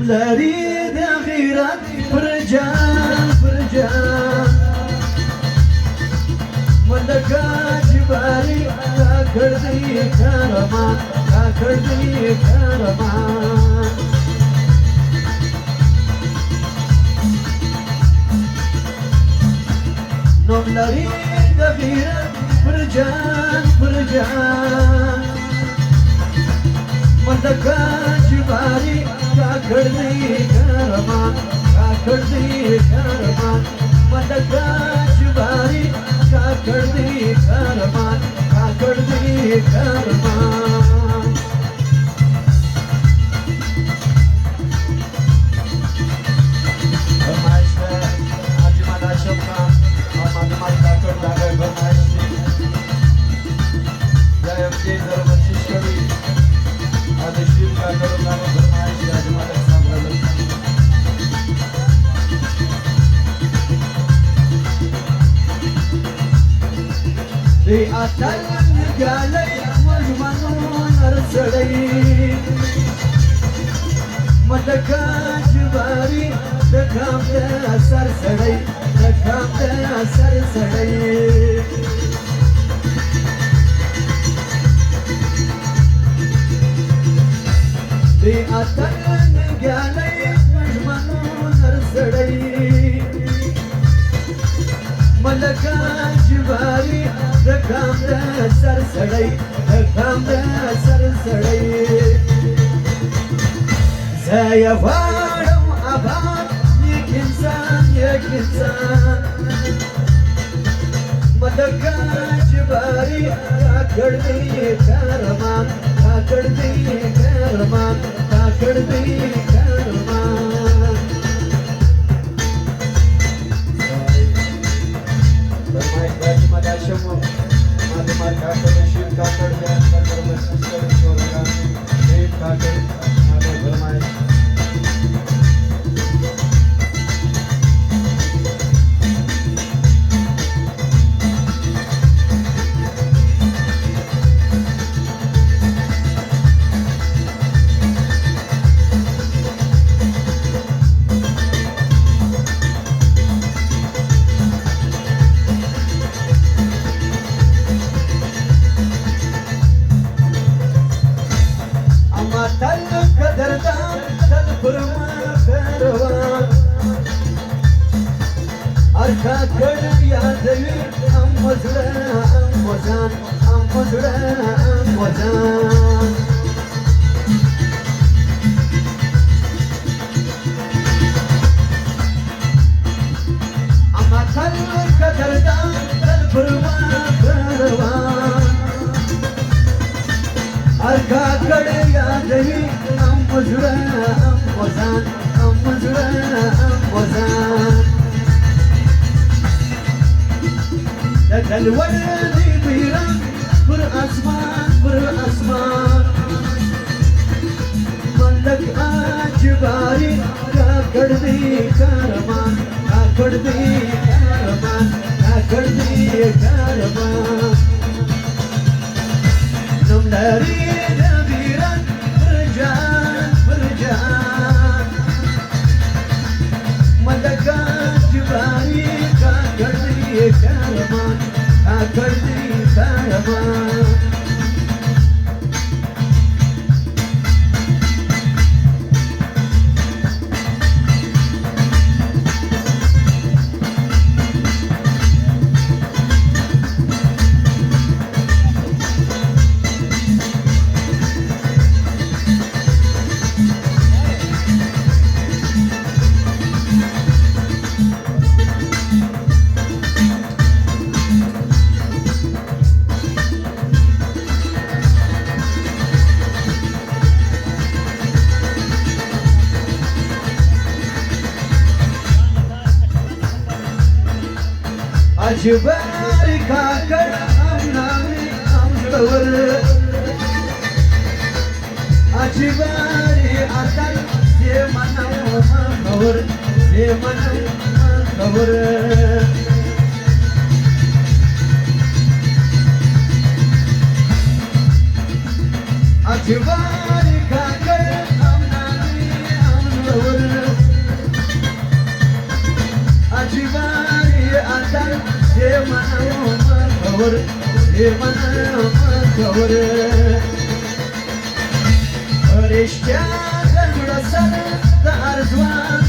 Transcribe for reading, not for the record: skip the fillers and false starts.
نملاري ذا غيرات فرجان فرجان ملكا جباري كاكردي كرمان كاكردي كرمان نملاري ذا غيرات فرجان فرجان ملكا جباري كاكردي كرمان كاكردي كرمان ملكا جباري كاكردي كرمان كاكردي كرمان فرمایشته اجمل اشقا اما دمال کاکر داغه فرمایشتی جایم کی ضرورت شوی آدشیر کاکر داغه فرمایشتی اجمل احسان رضا في أتل قالي مجمنون أرسلي مدكا جباري دكام دا سرسلي دكام دا سرسلي في أتل قالي مجمنون أرسلي ملكا جباري دكام دا سرسلي دكام دا سرسلي زي فارم أبان يك إنسان ملكا جباري كاكردي كرمان كاكردي كرمان كاكردي كرمان فرمایش باید مدار شما مادمار کاکر شیر کاکر دیان کاکر مسیستر شورگان شیر کاکر آگه فرمایش الولد بيران بر أسمان ملك أجباري كاكردي كرمان كاكردي كرمان كاكردي كرمان نملاري بيران فرجان فرجان ملك أجباري كاكردي كرمان كاكردي كرمان جباري كاكر أمنامي أمدور أجباري أتل سيمنا أمدور سيمنا أمدور أجباري كاكر أمنامي أمدور የማናወር ወሬሽቻ ተምረሰን ተአርዟን